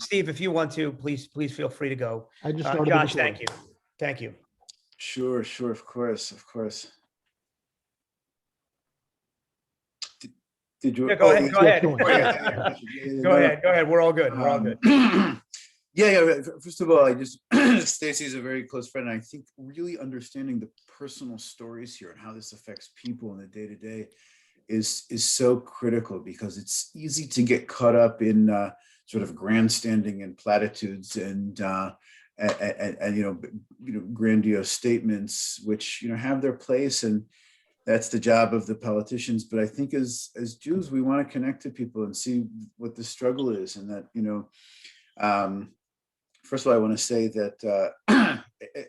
Steve, if you want to, please feel free to go. I just started Josh, thank you. Thank you. Sure, of course. Did you? Yeah, go ahead. Go ahead. We're all good. Yeah. First of all, Stacy's a very close friend. And I think really understanding the personal stories here and how this affects people in the day-to-day is so critical, because it's easy to get caught up in sort of grandstanding and platitudes and grandiose statements, which have their place, and that's the job of the politicians. But I think as Jews, we want to connect to people and see what the struggle is, and that first of all, I want to say that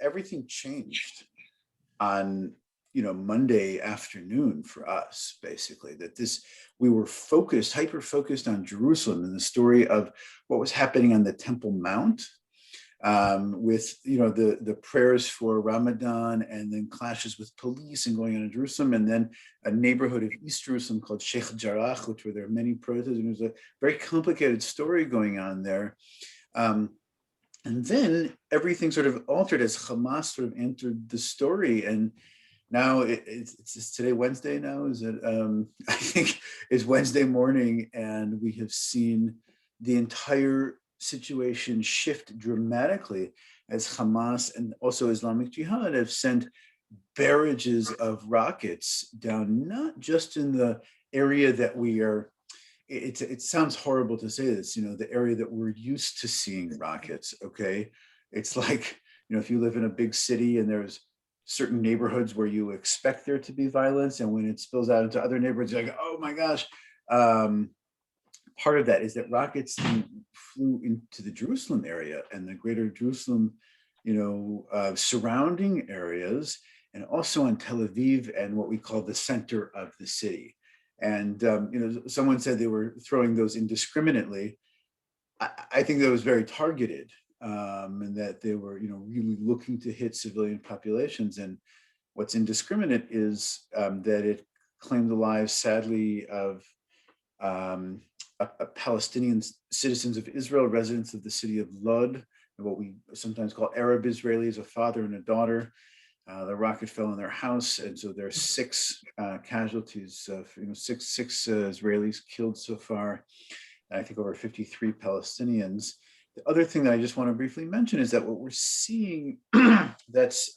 everything changed on Monday afternoon for us, basically. That we were hyper focused on Jerusalem and the story of what was happening on the Temple Mount, with the prayers for Ramadan, and then clashes with police and going on in Jerusalem, and then a neighborhood of East Jerusalem called Sheikh Jarrah, which where there are many protests, and there's a very complicated story going on there. And then everything sort of altered as Hamas sort of entered the story. And now it's today Wednesday now, is it? I think it's Wednesday morning, and we have seen the entire situation shift dramatically as Hamas and also Islamic Jihad have sent barrages of rockets down, not just in the area that we are. It sounds horrible to say this, the area that we're used to seeing rockets. Okay, it's like if you live in a big city and there's certain neighborhoods where you expect there to be violence, and when it spills out into other neighborhoods, you're like, oh my gosh. Part of that is that rockets flew into the Jerusalem area and the greater Jerusalem, surrounding areas, and also in Tel Aviv and what we call the center of the city. And someone said they were throwing those indiscriminately. I think that was very targeted, and that they were, really looking to hit civilian populations. And what's indiscriminate is that it claimed the lives, sadly, of Palestinian citizens of Israel, residents of the city of Lod, what we sometimes call Arab Israelis, a father and a daughter. The rocket fell in their house, and so there are 6 casualties of six Israelis killed so far, and I think over 53 Palestinians. The other thing that I just want to briefly mention is that what we're seeing that's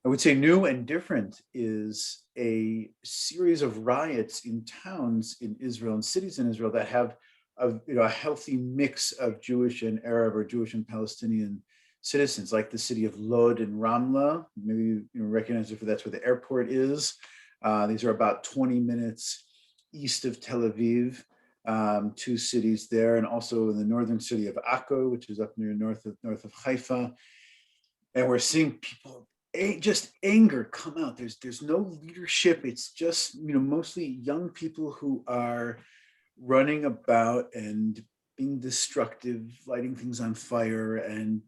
I would say new and different is a series of riots in towns in Israel and cities in Israel that have a healthy mix of Jewish and Arab, or Jewish and Palestinian citizens, like the city of Lod and Ramla. Maybe you recognize it, for that's where the airport is. These are about 20 minutes east of Tel Aviv, 2 cities there, and also in the northern city of Akko, which is up near north of Haifa. And we're seeing people just anger come out. There's no leadership. It's just mostly young people who are running about and being destructive, lighting things on fire, and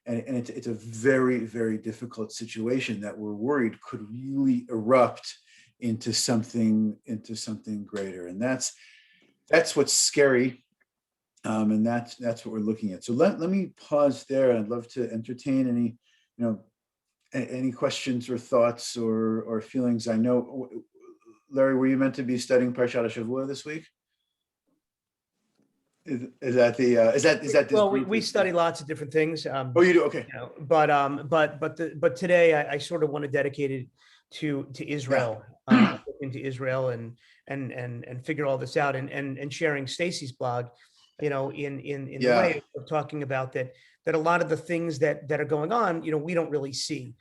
it's a very, very difficult situation that we're worried could really erupt into something greater. And that's what's scary, and that's what we're looking at. So let me pause there. I'd love to entertain any questions or thoughts or feelings. I know, Larry, were you meant to be studying Parshat HaShavua this week? Is that this? Well, we study lots of different things. Oh, you do? Okay. But today I sort of want to dedicate it to Israel, into Israel and figure all this out, and sharing Stacy's blog, in the way of talking about that a lot of the things that are going on, we don't really see.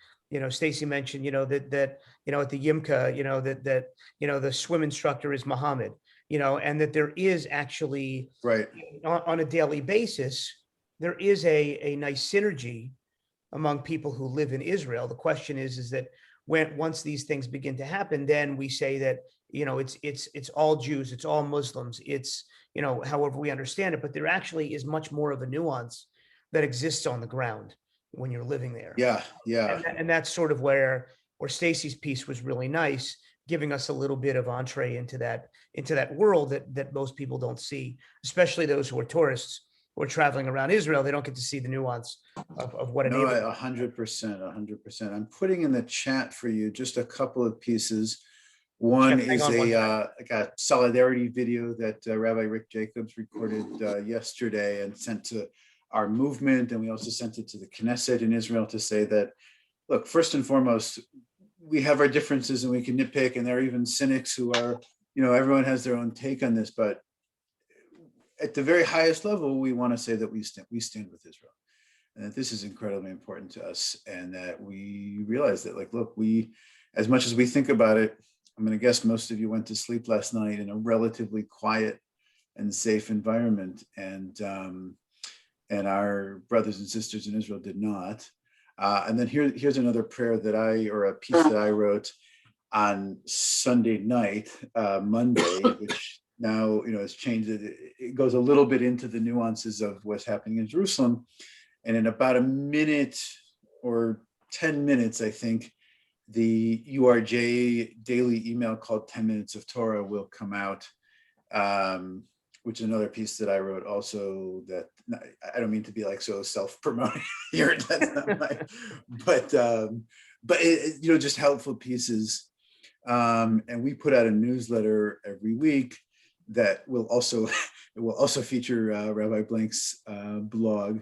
Stacy mentioned, that at the Yimka, that the swim instructor is Muhammad. And that there is actually, right, on a daily basis, there is a nice synergy among people who live in Israel. The question is that once these things begin to happen, then we say that, it's all Jews, it's all Muslims, it's, however we understand it, but there actually is much more of a nuance that exists on the ground when you're living there. Yeah. And that's sort of where Stacy's piece was really nice, giving us a little bit of entree into that world that most people don't see, especially those who are tourists who are traveling around Israel. They don't get to see the nuance of what a No, neighborhood. 100%, 100%. I'm putting in the chat for you just a couple of pieces. One Jeff, hang is on one second. like a solidarity video that Rabbi Rick Jacobs recorded yesterday and sent to our movement. And we also sent it to the Knesset in Israel to say that, look, first and foremost, we have our differences and we can nitpick, and there are even cynics who are, everyone has their own take on this, but at the very highest level, we want to say that we stand with Israel, and that this is incredibly important to us, and that we realize that, like, look, as much as we think about it, I'm going to guess most of you went to sleep last night in a relatively quiet and safe environment, and our brothers and sisters in Israel did not. And then here's another prayer or a piece that I wrote on Sunday night, Monday, which now has changed. It goes a little bit into the nuances of what's happening in Jerusalem, and in about a minute or 10 minutes, I think, the URJ daily email called 10 Minutes of Torah will come out, which is another piece that I wrote also, that I don't mean to be like so self-promoting here, that's not but just helpful pieces. And we put out a newsletter every week that will also feature Rabbi Blank's blog.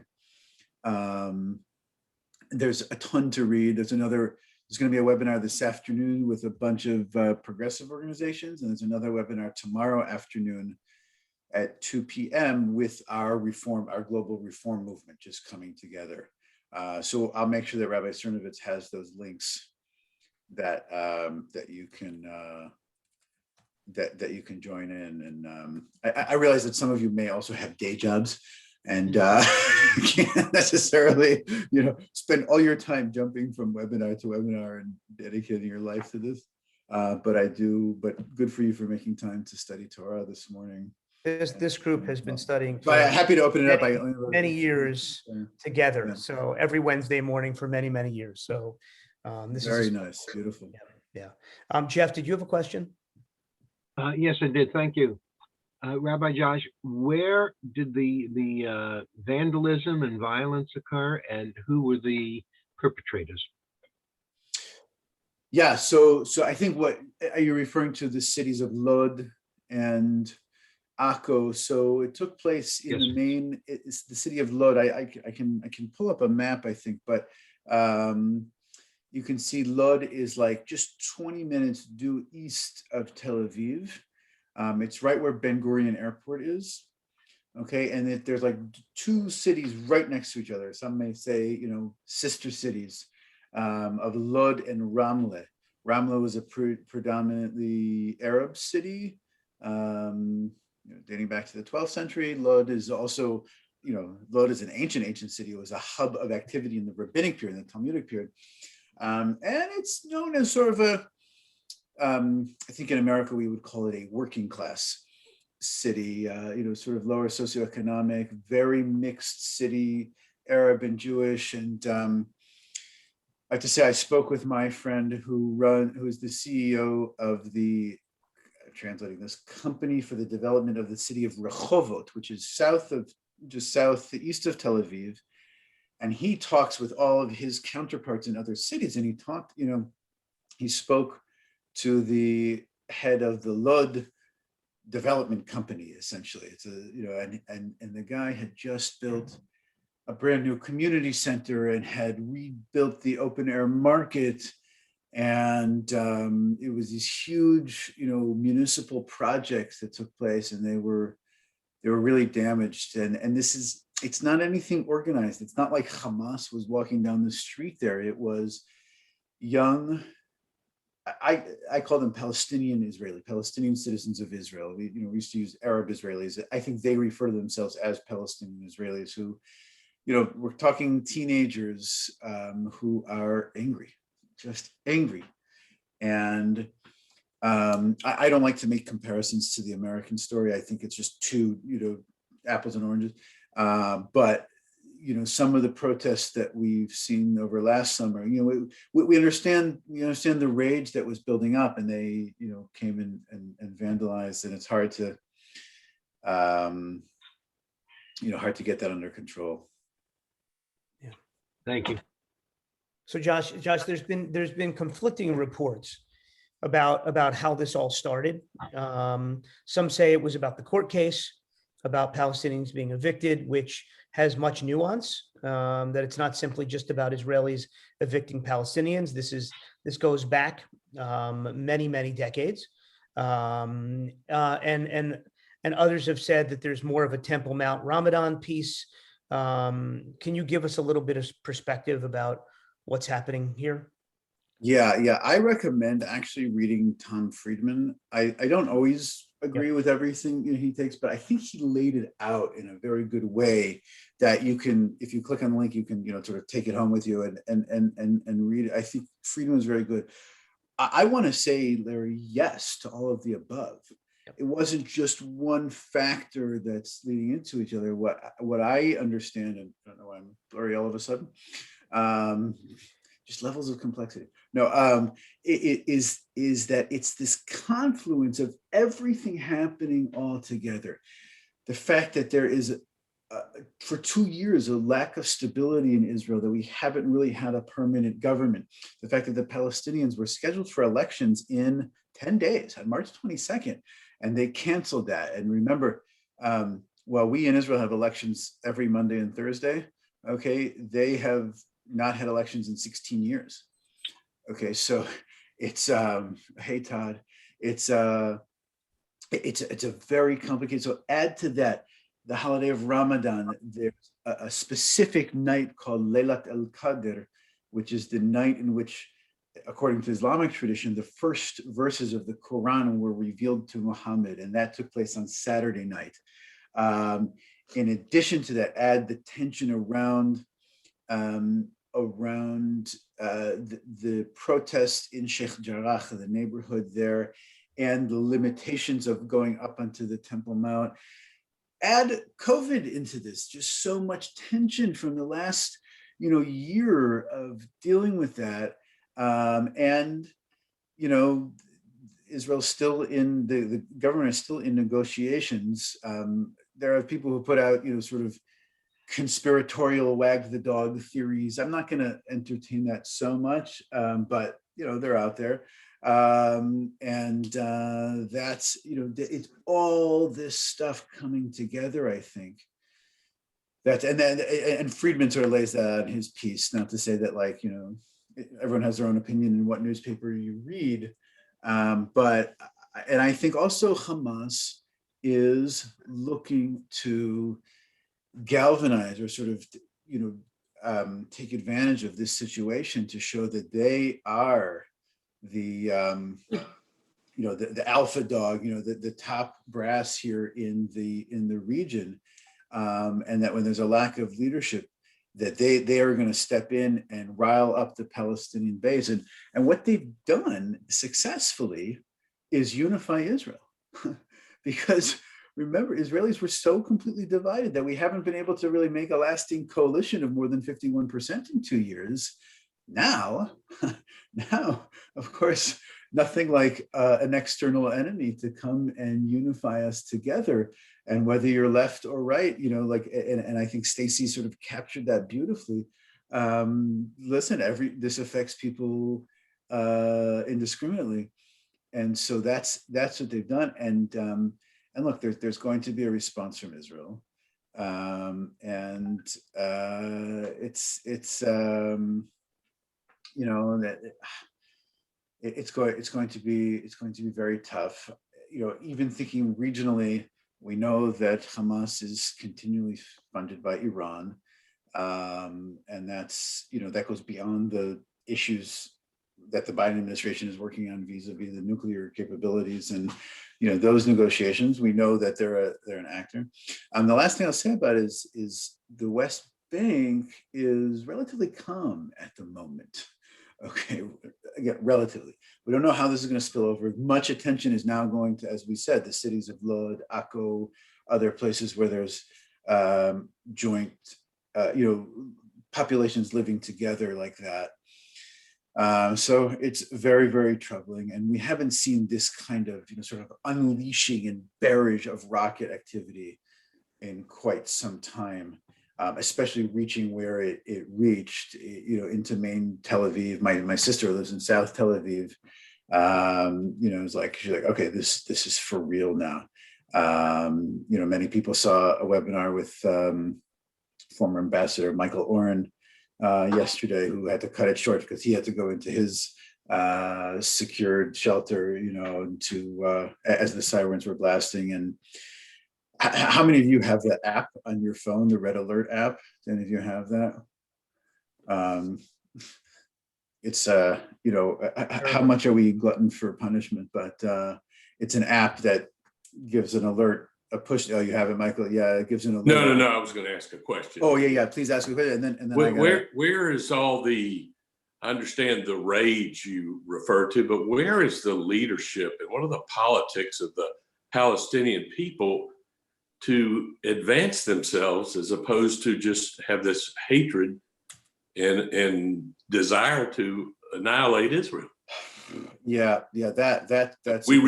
There's a ton to read. There's going to be a webinar this afternoon with a bunch of progressive organizations, and there's another webinar tomorrow afternoon at 2 p.m. with our global reform movement just coming together. So I'll make sure that Rabbi Cernovitz has those links that you can join in. And I realize that some of you may also have day jobs and can't necessarily spend all your time jumping from webinar to webinar and dedicating your life to this. But good for you for making time to study Torah this morning. This group has been studying for happy to open it up. Many years together. Yeah. So every Wednesday morning for many, many years. So this very is nice, beautiful. Yeah. Jeff, did you have a question? Yes, I did. Thank you. Rabbi Josh, where did the vandalism and violence occur, and who were the perpetrators? Yeah, so I think what are you referring to, the cities of Lod and Akko? So it took place in the main, it's the city of Lod. I can pull up a map, I think, but you can see Lod is like just 20 minutes due east of Tel Aviv. It's right where Ben Gurion Airport is. Okay, and there's like two cities right next to each other. Some may say, sister cities of Lod and Ramleh. Ramleh was a predominantly Arab city, dating back to the 12th century. Lod is also, Lod is an ancient city. It was a hub of activity in the rabbinic period, in the Talmudic period. And it's known as sort of a, I think in America, we would call it a working class city, sort of lower socioeconomic, very mixed city, Arab and Jewish. And I have to say, I spoke with my friend who is the CEO of the, translating this, company for the development of the city of Rehovot, which is east of Tel Aviv. And he talks with all of his counterparts in other cities. And he spoke to the head of the Lod development company, essentially. It's and the guy had just built a brand new community center and had rebuilt the open air market. And it was these huge, municipal projects that took place, and they were really damaged. And it's not anything organized. It's not like Hamas was walking down the street there. It was young, I call them Palestinian citizens of Israel. We used to use Arab Israelis. I think they refer to themselves as Palestinian Israelis who, we're talking teenagers who are angry, just angry. And I don't like to make comparisons to the American story. I think it's just two, apples and oranges. But some of the protests that we've seen over last summer, we understand the rage that was building up, and they, came in and vandalized, and it's hard to, hard to get that under control. Yeah. Thank you. So Josh, there's been conflicting reports about how this all started. Some say it was about the court case, about Palestinians being evicted, which has much nuance, that it's not simply just about Israelis evicting Palestinians. This goes back many decades. And others have said that there's more of a Temple Mount Ramadan piece. Can you give us a little bit of perspective about what's happening here? Yeah. I recommend actually reading Tom Friedman. I don't always agree with everything he takes, but I think he laid it out in a very good way that you can, if you click on the link, you can, sort of take it home with you and read it. I think Friedman was very good. I want to say, Larry, yes to all of the above. It wasn't just one factor that's leading into each other. What I understand, and I don't know why I'm blurry all of a sudden, just levels of complexity. No, it is that it's this confluence of everything happening all together. The fact that there is, for 2 years, a lack of stability in Israel, that we haven't really had a permanent government. The fact that the Palestinians were scheduled for elections in 10 days, on March 22nd, and they canceled that. And remember, while we in Israel have elections every Monday and Thursday, okay, they have not had elections in 16 years. Okay, so it's hey Todd, it's a very complicated. So add to that the holiday of Ramadan. There's a specific night called Laylat al-Qadr, which is the night in which, according to Islamic tradition, the first verses of the Quran were revealed to Muhammad, and that took place on Saturday night. In addition to that, add the tension around the protests in Sheikh Jarrah, the neighborhood there, and the limitations of going up onto the Temple Mount. Add COVID into this, just so much tension from the last, year of dealing with that. And, Israel's still in, the government is still in negotiations. There are people who put out, sort of conspiratorial wag the dog theories. I'm not going to entertain that so much, but they're out there, and that's it's all this stuff coming together. I think that, and Friedman sort of lays that out in his piece. Not to say that everyone has their own opinion in what newspaper you read, but I think also Hamas is looking to galvanize or sort of take advantage of this situation to show that they are the the alpha dog, the top brass here in the region, and that when there's a lack of leadership, that they are going to step in and rile up the Palestinian base. And what they've done successfully is unify Israel. Because remember, Israelis were so completely divided that we haven't been able to really make a lasting coalition of more than 51% in 2 years. Now, of course, nothing like an external enemy to come and unify us together. And whether you're left or right, and I think Stacey sort of captured that beautifully. Listen, this affects people indiscriminately. And so that's what they've done. And look, there's going to be a response from Israel, and it's going to be very tough. Even thinking regionally, we know that Hamas is continually funded by Iran, and that's that goes beyond the issues that the Biden administration is working on vis-a-vis the nuclear capabilities and those negotiations. We know that they're an actor. The last thing I'll say about it is the West Bank is relatively calm at the moment. Okay, again, relatively. We don't know how this is going to spill over. Much attention is now going to, as we said, the cities of Lod, Akko, other places where there's joint populations living together like that. So it's very, very troubling. And we haven't seen this kind of, sort of unleashing and barrage of rocket activity in quite some time, especially reaching where it reached, into main Tel Aviv. My sister lives in South Tel Aviv. It's like, she's like, okay, this is for real now. Many people saw a webinar with former Ambassador Michael Oren yesterday, who had to cut it short because he had to go into his secured shelter, as the sirens were blasting. And how many of you have the app on your phone, the Red Alert app? Do any of you have that? It's how much are we glutton for punishment? But it's an app that gives an alert, a push. Oh, you have it, Michael? Yeah, it gives an alert. No. I was going to ask a question. Oh, yeah. Please ask a question, and then where is all the? I understand the rage you refer to, but where is the leadership and what are the politics of the Palestinian people to advance themselves as opposed to just have this hatred and desire to annihilate Israel? Yeah, that's we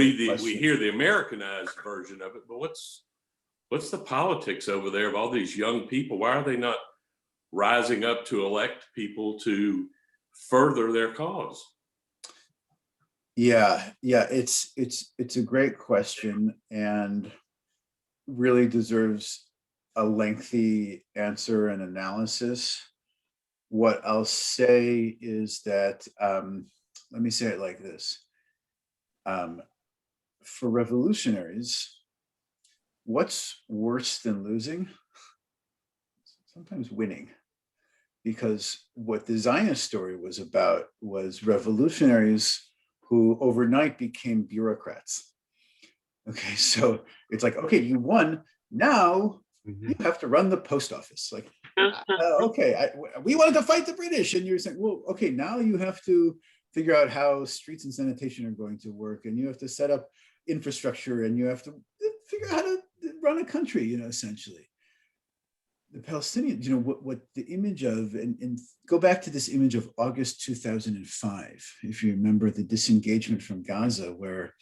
hear the Americanized version of it, but what's the politics over there of all these young people? Why are they not rising up to elect people to further their cause? Yeah, it's a great question and really deserves a lengthy answer and analysis. What I'll say is that, let me say it like this. For revolutionaries, what's worse than losing? Sometimes winning. Because what the Zionist story was about was revolutionaries who overnight became bureaucrats. Okay, so it's like, okay, you won. Now you have to run the post office. Like, we wanted to fight the British, and you're saying, well, okay, now you have to figure out how streets and sanitation are going to work, and you have to set up infrastructure, and you have to figure out how to run a country, essentially. The Palestinians, what the image of, and go back to this image of August 2005, if you remember the disengagement from Gaza, where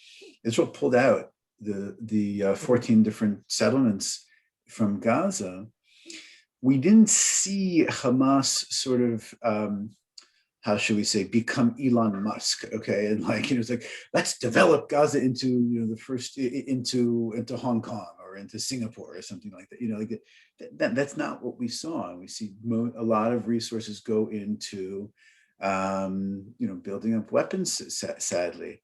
Israel pulled out the 14 different settlements from Gaza. We didn't see Hamas sort of, how should we say, become Elon Musk, okay? And it's like, let's develop Gaza into, the first, into Hong Kong or into Singapore or something like that. That's not what we saw. We see a lot of resources go into, building up weapons, sadly.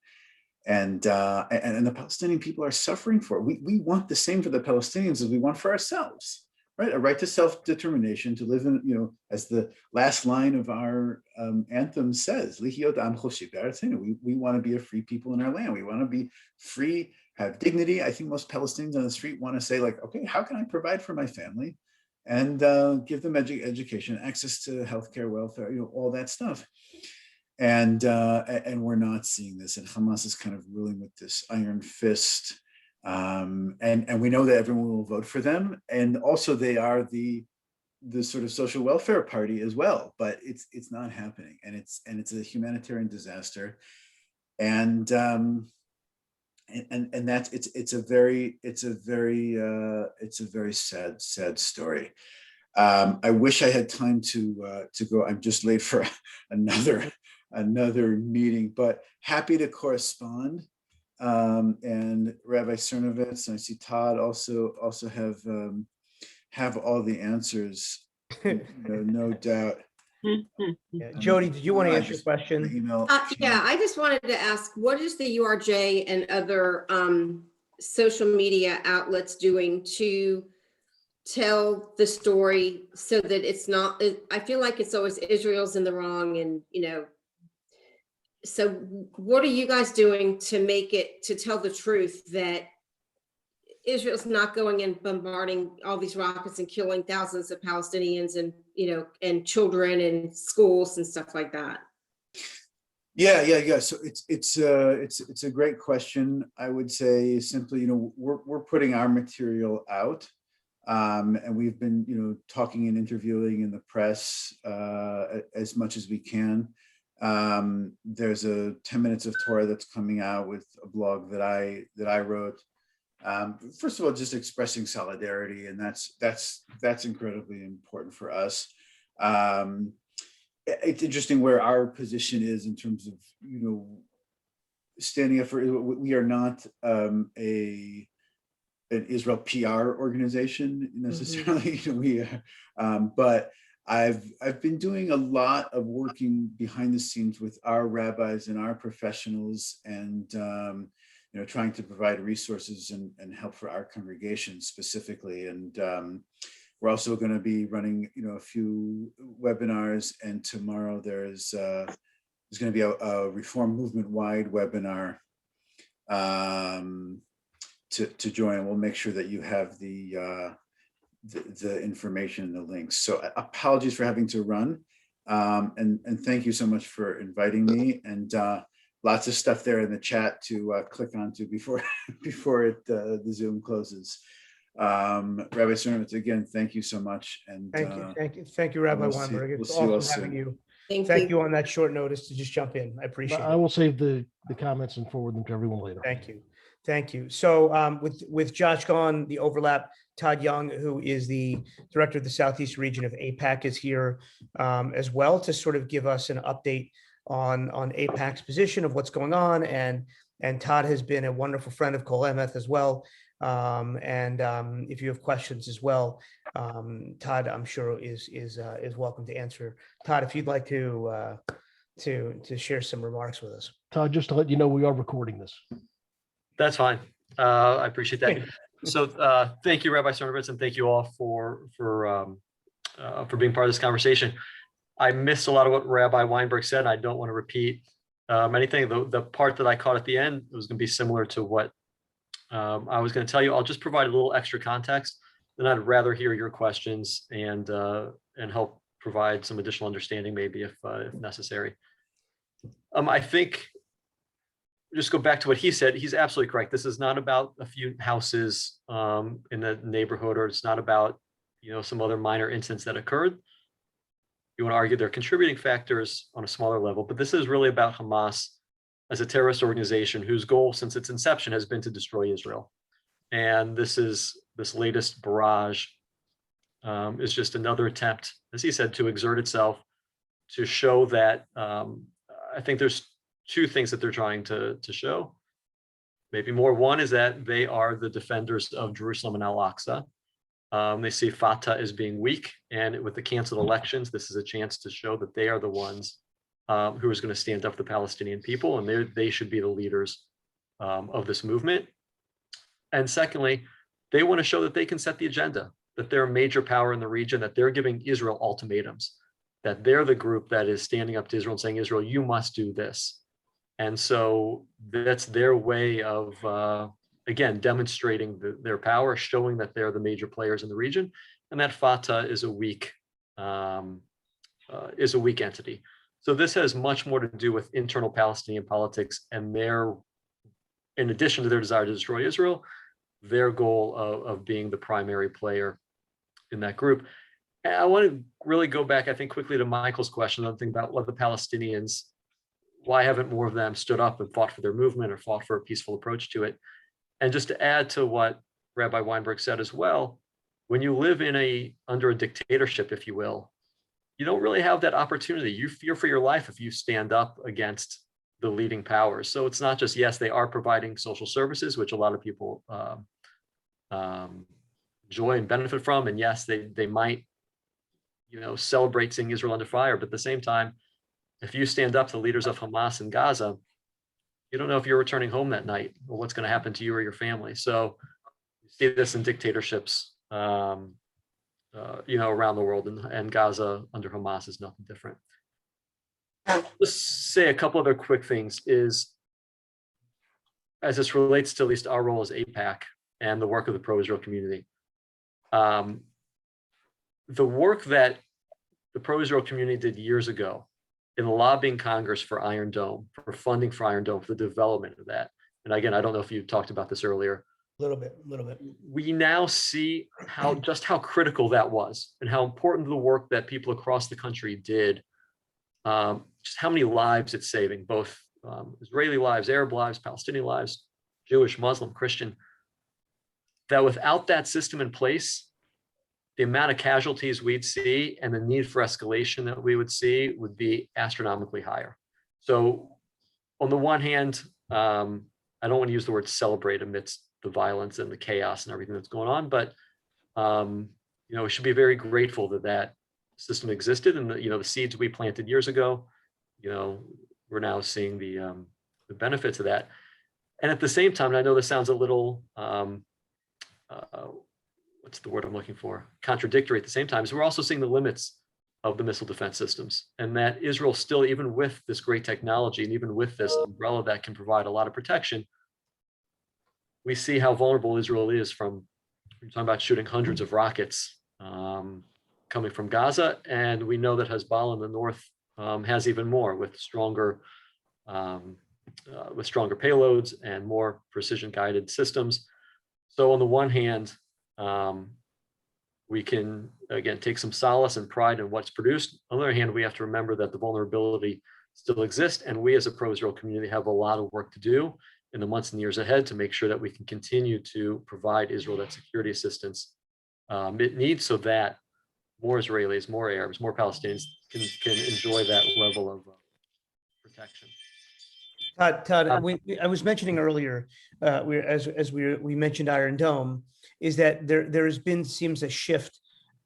And the Palestinian people are suffering for it. We want the same for the Palestinians as we want for ourselves. Right, a right to self-determination, to live in, as the last line of our anthem says, "Lihyot am choshi b'aretzenu." We want to be a free people in our land. We want to be free, have dignity. I think most Palestinians on the street want to say, like, okay, how can I provide for my family, and give them education, access to healthcare, welfare, all that stuff. And we're not seeing this, and Hamas is kind of ruling with this iron fist. And we know that everyone will vote for them, and also they are the sort of social welfare party as well. But it's not happening, and it's a humanitarian disaster, and that's it's a very sad story. I wish I had time to go. I'm just late for another meeting, but happy to correspond. And Rabbi Cernovitz, and I see Todd also have all the answers, no doubt. Yeah. Jody, did you want to answer your question? Yeah, I just wanted to ask, what is the URJ and other social media outlets doing to tell the story so that it's not, I feel like it's always Israel's in the wrong, and so what are you guys doing to tell the truth that Israel's not going and bombarding all these rockets and killing thousands of Palestinians and, and children and schools and stuff like that? Yeah. So it's a great question. I would say simply, we're putting our material out. And we've been, talking and interviewing in the press as much as we can. There's a 10 Minutes of Torah that's coming out with a blog that I wrote. First of all, just expressing solidarity, and that's incredibly important for us. It's interesting where our position is in terms of, standing up for. We are not an Israel PR organization necessarily. But I've been doing a lot of working behind the scenes with our rabbis and our professionals, and trying to provide resources and help for our congregation specifically. And we're also going to be running a few webinars, and tomorrow there's going to be a Reform Movement wide webinar to join. We'll make sure that you have the information and the links. So apologies for having to run, and thank you so much for inviting me, and lots of stuff there in the chat to click onto before the Zoom closes. Rabbi Cernovitz, again, thank you so much. And thank you, Rabbi Weinberg. It's awesome having you. Thank you on that short notice to just jump in. I appreciate it. I will save the comments and forward them to everyone later. Thank you. So with Josh gone, the overlap, ToddYoung, who is the director of the Southeast region of APAC, is here as well to sort of give us an update on APAC's position of what's going on. And Todd has been a wonderful friend of Kol Emeth as well. And if you have questions as well, Todd, I'm sure is welcome to answer. Todd, if you'd like to share some remarks with us. Todd, just to let you know, we are recording this. That's fine. I appreciate that. So thank you, Rabbi Cernovitz, and thank you all for being part of this conversation. I missed a lot of what Rabbi Weinberg said. I don't want to repeat anything. The part that I caught at the end was going to be similar to what I was going to tell you. I'll just provide a little extra context. Then I'd rather hear your questions and help provide some additional understanding, maybe if necessary. I think, just go back to what he said. He's absolutely correct. This is not about a few houses in the neighborhood, or it's not about some other minor incidents that occurred. You want to argue they're contributing factors on a smaller level, but this is really about Hamas as a terrorist organization whose goal since its inception has been to destroy Israel. And this latest barrage is just another attempt, as he said, to exert itself to show that I think there's two things that they're trying to show, maybe more. One is that they are the defenders of Jerusalem and Al-Aqsa. They see Fatah as being weak, and with the canceled elections, this is a chance to show that they are the ones who is going to stand up for the Palestinian people, and they should be the leaders of this movement. And secondly, they want to show that they can set the agenda, that they're a major power in the region, that they're giving Israel ultimatums, that they're the group that is standing up to Israel and saying, Israel, you must do this. And so that's their way of, again, demonstrating their power, showing that they're the major players in the region, and that Fatah is a weak entity. So this has much more to do with internal Palestinian politics and in addition to their desire to destroy Israel, their goal of being the primary player in that group. And I want to really go back, I think, quickly to Michael's question, another thing about what the Palestinians, why haven't more of them stood up and fought for their movement or fought for a peaceful approach to it? And just to add to what Rabbi Weinberg said as well, when you live under a dictatorship, if you will, you don't really have that opportunity. You fear for your life if you stand up against the leading powers. So it's not just, yes, they are providing social services, which a lot of people enjoy and benefit from. And yes, they might, celebrate seeing Israel under fire. But at the same time, if you stand up to the leaders of Hamas in Gaza, you don't know if you're returning home that night or what's going to happen to you or your family. So you see this in dictatorships, around the world, and Gaza under Hamas is nothing different. Let's say a couple other quick things is, as this relates to at least our role as APAC and the work of the pro-Israel community. The work that the pro-Israel community did years ago in lobbying Congress for Iron Dome, for funding for Iron Dome, for the development of that. And again, I don't know if you talked about this earlier, a little bit. We now see just how critical that was and how important the work that people across the country did, just how many lives it's saving, both Israeli lives, Arab lives, Palestinian lives, Jewish, Muslim, Christian, that without that system in place, the amount of casualties we'd see and the need for escalation that we would see would be astronomically higher. So on the one hand, I don't want to use the word celebrate amidst the violence and the chaos and everything that's going on, but we should be very grateful that that system existed, and the seeds we planted years ago, we're now seeing the benefits of that. And at the same time, and I know this sounds a little what's the word I'm looking for? Contradictory at the same time, is we're also seeing the limits of the missile defense systems, and that Israel still, even with this great technology and even with this umbrella that can provide a lot of protection, we see how vulnerable Israel is from, we're talking about shooting hundreds of rockets coming from Gaza. And we know that Hezbollah in the north has even more with stronger payloads and more precision guided systems. So on the one hand, we can, again, take some solace and pride in what's produced. On the other hand, we have to remember that the vulnerability still exists, and we as a pro-Israel community have a lot of work to do in the months and years ahead to make sure that we can continue to provide Israel that security assistance it needs, so that more Israelis, more Arabs, more Palestinians can enjoy that level of protection. Todd, I was mentioning earlier, we mentioned Iron Dome, is that there seems a shift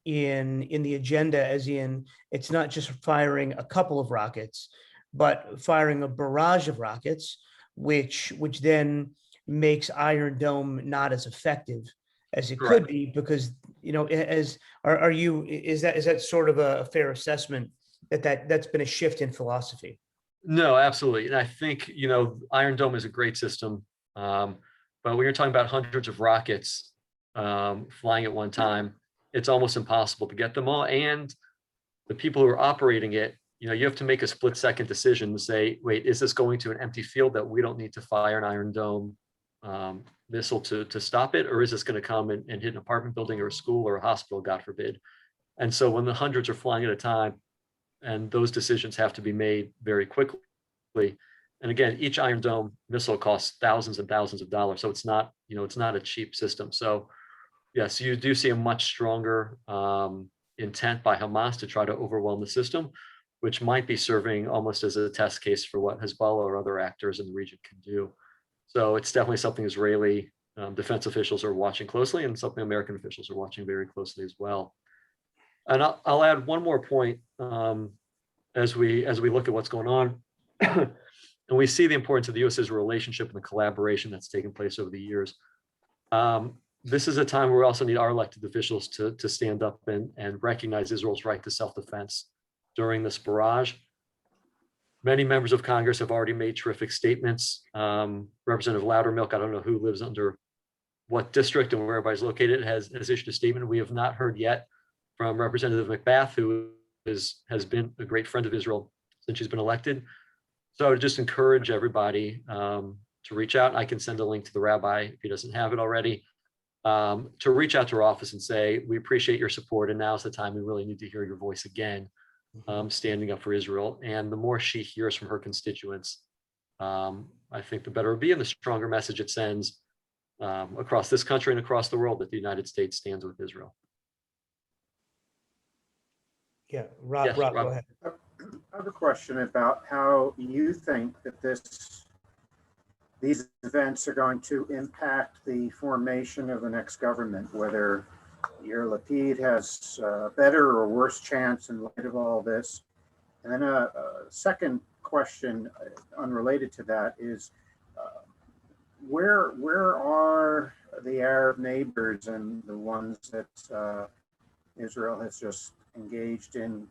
in the agenda, as in it's not just firing a couple of rockets, but firing a barrage of rockets, which then makes Iron Dome not as effective as it could be, because is that sort of a fair assessment that's been a shift in philosophy? No, absolutely. And I think, Iron Dome is a great system. But when you're talking about hundreds of rockets flying at one time, it's almost impossible to get them all. And the people who are operating it, you have to make a split-second decision to say, wait, is this going to an empty field that we don't need to fire an Iron Dome missile to stop it? Or is this going to come and hit an apartment building or a school or a hospital, God forbid? And so when the hundreds are flying at a time, and those decisions have to be made very quickly. And again, each Iron Dome missile costs thousands and thousands of dollars. So it's not, it's not a cheap system. So yes, you do see a much stronger intent by Hamas to try to overwhelm the system, which might be serving almost as a test case for what Hezbollah or other actors in the region can do. So it's definitely something Israeli defense officials are watching closely, and something American officials are watching very closely as well. And I'll add one more point as we look at what's going on, and we see the importance of the U.S.-Israel relationship and the collaboration that's taken place over the years. This is a time where we also need our elected officials to stand up and recognize Israel's right to self-defense during this barrage. Many members of Congress have already made terrific statements. Representative Loudermilk, I don't know who lives under what district and where everybody's located, has issued a statement. We have not heard yet from Representative McBath, who has been a great friend of Israel since she's been elected. So I would just encourage everybody to reach out. I can send a link to the rabbi if he doesn't have it already, to reach out to her office and say, we appreciate your support, and now's the time we really need to hear your voice again, standing up for Israel. And the more she hears from her constituents, I think the better it'll be, and the stronger message it sends across this country and across the world that the United States stands with Israel. Yeah, Rob, Yes, Rob, Rob. go ahead. I have a question about how you think that these events are going to impact the formation of the next government, whether your Lapid has a better or worse chance in light of all this. And then a second question unrelated to that is, where are the Arab neighbors and the ones that Israel has just engaged in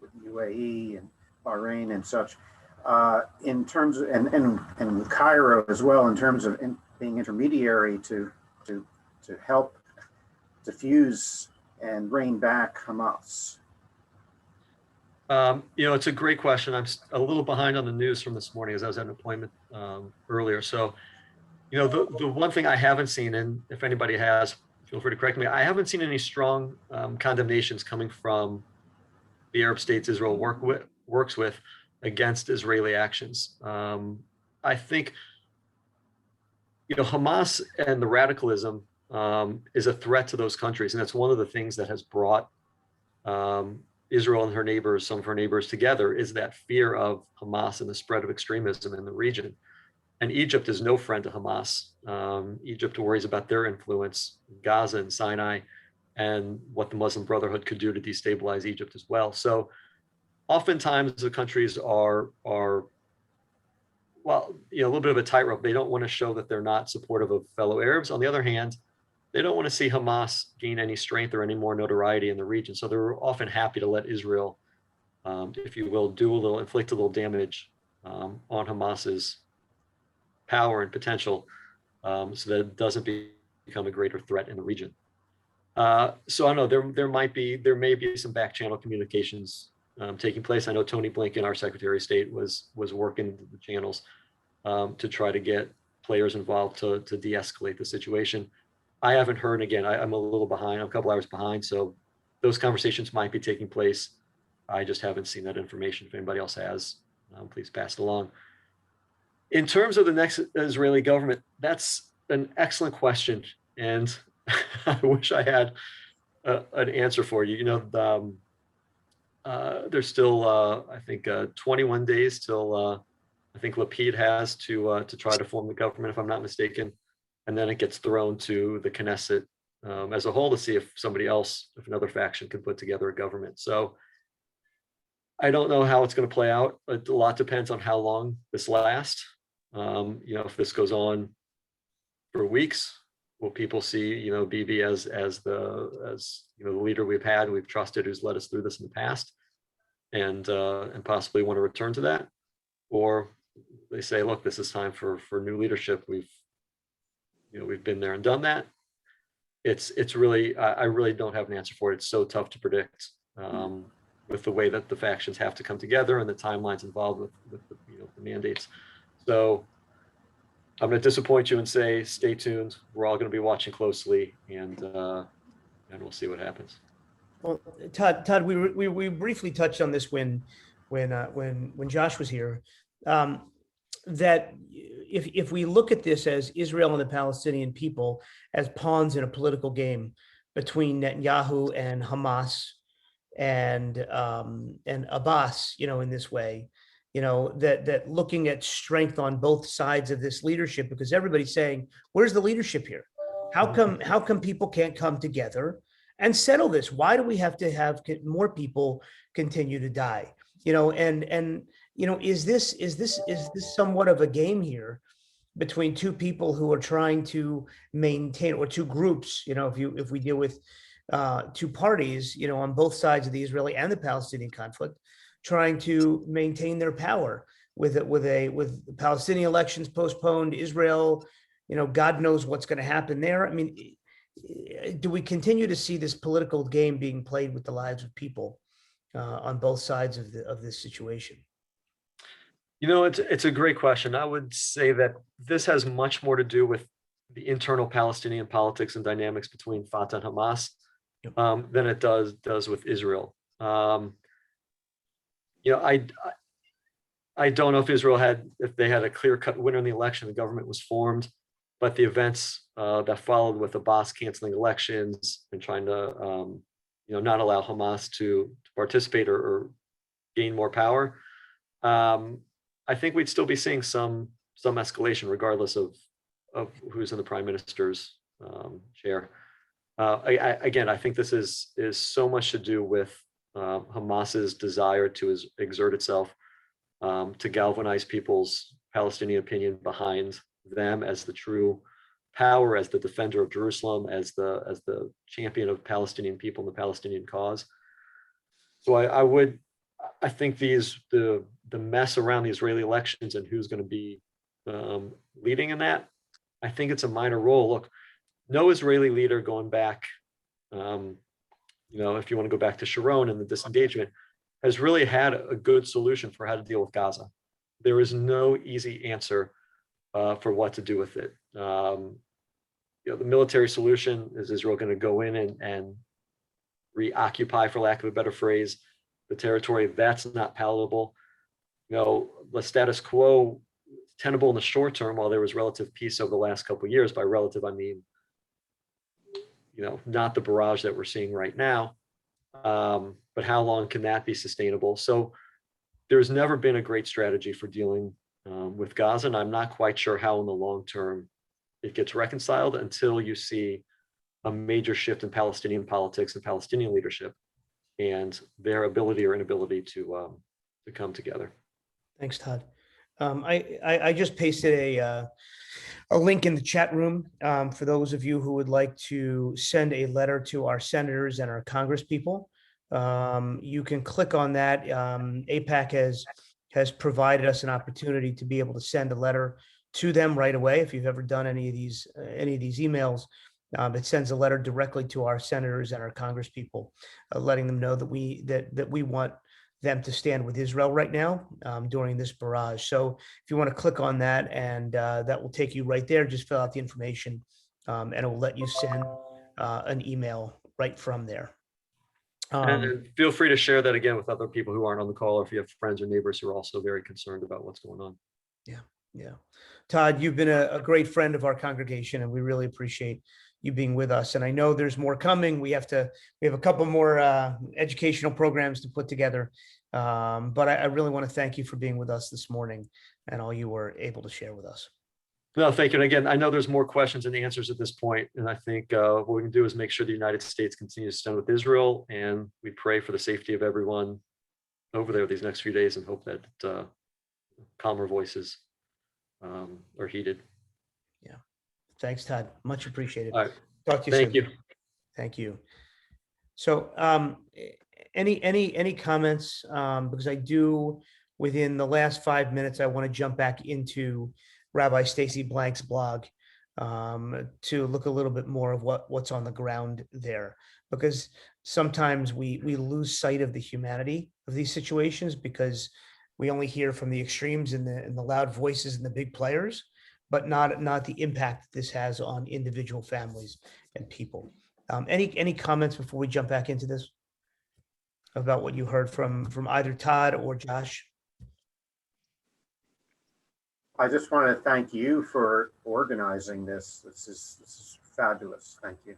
with UAE and Bahrain and such, in terms of, and with Cairo as well, in terms of being intermediary to help diffuse and rein back Hamas? It's a great question. I'm a little behind on the news from this morning, as I was at an appointment earlier. So The one thing I haven't seen, and if anybody has, feel free to correct me, I haven't seen any strong condemnations coming from the Arab states Israel works with against Israeli actions. I think, Hamas and the radicalism is a threat to those countries. And that's one of the things that has brought Israel and her neighbors, some of her neighbors together, is that fear of Hamas and the spread of extremism in the region. And Egypt is no friend to Hamas. Egypt worries about their influence in Gaza and Sinai and what the Muslim Brotherhood could do to destabilize Egypt as well. So oftentimes the countries are well, a little bit of a tightrope. They don't want to show that they're not supportive of fellow Arabs. On the other hand, they don't want to see Hamas gain any strength or any more notoriety in the region. So they're often happy to let Israel, if you will, inflict a little damage on Hamas's power and potential, so that it doesn't become a greater threat in the region. So I don't know, there may be some back channel communications taking place. I know Tony Blinken, our Secretary of State, was working the channels to try to get players involved to de-escalate the situation. I haven't heard. Again, I'm a little behind. I'm a couple hours behind, so those conversations might be taking place. I just haven't seen that information. If anybody else has, please pass it along. In terms of the next Israeli government, that's an excellent question, and I wish I had an answer for you. There's still, I think, 21 days till I think Lapid has to try to form the government, if I'm not mistaken, and then it gets thrown to the Knesset as a whole to see if if another faction can put together a government. So I don't know how it's going to play out. A lot depends on how long this lasts. If this goes on for weeks, will people see, Bibi as the leader we've trusted, who's led us through this in the past, and possibly want to return to that, or they say, look, this is time for new leadership. We've been there and done that. It's really, I really don't have an answer for it. It's so tough to predict with the way that the factions have to come together and the timelines involved with the mandates. So I'm going to disappoint you and say, stay tuned. We're all going to be watching closely, and we'll see what happens. Well, Todd, we briefly touched on this when Josh was here. That if we look at this as Israel and the Palestinian people as pawns in a political game between Netanyahu and Hamas and Abbas, in this way, that looking at strength on both sides of this leadership, because everybody's saying, where's the leadership here? How come people can't come together and settle this? Why do we have to have more people continue to die? Is this somewhat of a game here between two people who are trying to maintain, or two groups, if we deal with two parties, on both sides of the Israeli and the Palestinian conflict, trying to maintain their power with Palestinian elections postponed, Israel, God knows what's going to happen there. I mean, do we continue to see this political game being played with the lives of people on both sides of this situation? It's a great question. I would say that this has much more to do with the internal Palestinian politics and dynamics between Fatah and Hamas than it does with Israel. I don't know if they had a clear-cut winner in the election, the government was formed, but the events that followed with Abbas canceling elections and trying to not allow Hamas to participate or gain more power, I think we'd still be seeing some escalation regardless of who's in the prime minister's chair. I think this is so much to do with Hamas's desire to exert itself to galvanize people's Palestinian opinion behind them as the true power, as the defender of Jerusalem, as the champion of Palestinian people and the Palestinian cause. So I think the mess around the Israeli elections and who's going to be leading in that, I think it's a minor role. Look, no Israeli leader going back, if you want to go back to Sharon and the disengagement, has really had a good solution for how to deal with Gaza. There is no easy answer for what to do with it. The military solution is Israel going to go in and reoccupy, for lack of a better phrase, the territory? That's not palatable. The status quo tenable in the short term, while there was relative peace over the last couple of years. By relative, I mean, not the barrage that we're seeing right now. But how long can that be sustainable? So there's never been a great strategy for dealing with Gaza, and I'm not quite sure how in the long term it gets reconciled until you see a major shift in Palestinian politics and Palestinian leadership and their ability or inability to come together. Thanks, Todd. I just pasted a link in the chat room for those of you who would like to send a letter to our senators and our congresspeople. You can click on that. AIPAC has provided us an opportunity to be able to send a letter to them right away. If you've ever done any of these emails, it sends a letter directly to our senators and our congresspeople, letting them know that we want them to stand with Israel right now during this barrage. So if you want to click on that, and that will take you right there, just fill out the information and it will let you send an email right from there. And feel free to share that again with other people who aren't on the call, or if you have friends or neighbors who are also very concerned about what's going on. Yeah. Todd, you've been a great friend of our congregation, and we really appreciate you being with us. And I know there's more coming. We have a couple more educational programs to put together. But I really want to thank you for being with us this morning and all you were able to share with us. No, thank you. And again, I know there's more questions and answers at this point, and I think what we can do is make sure the United States continues to stand with Israel, and we pray for the safety of everyone over there these next few days, and hope that calmer voices are heeded. Yeah. Thanks, Todd. Much appreciated. All right. Talk to you soon. Thank you. Thank you. So any comments? Because I do, within the last 5 minutes, I want to jump back into Rabbi Stacy Blank's blog to look a little bit more of what's on the ground there, because sometimes we lose sight of the humanity of these situations because we only hear from the extremes and the loud voices and the big players, but not the impact this has on individual families and people. Any comments before we jump back into this about what you heard from either Todd or Josh? I just want to thank you for organizing this. This is fabulous. Thank you.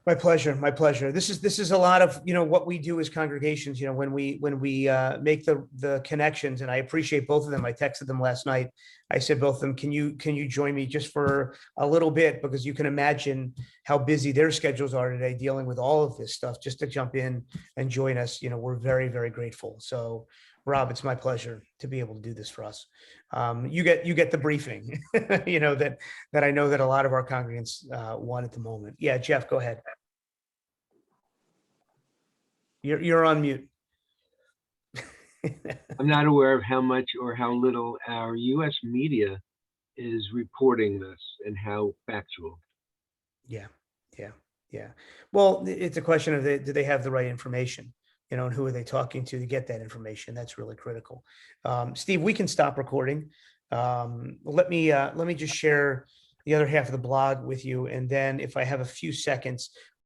My pleasure. My pleasure. This is a lot of, what we do as congregations, when we make the connections, and I appreciate both of them. I texted them last night. I said, both of them, can you join me just for a little bit? Because you can imagine how busy their schedules are today dealing with all of this stuff, just to jump in and join us. We're very, very grateful. So Rob, it's my pleasure to be able to do this for us. You get the briefing, that I know that a lot of our congregants want at the moment. Yeah, Jeff, go ahead. You're on mute. I'm not aware of how much or how little our U.S. media is reporting this and how factual. Yeah. Well, it's a question of do they have the right information? And who are they talking to get that information? That's really critical. Steve, we can stop recording. Let me just share the other half of the blog with you. And then if I have a few seconds,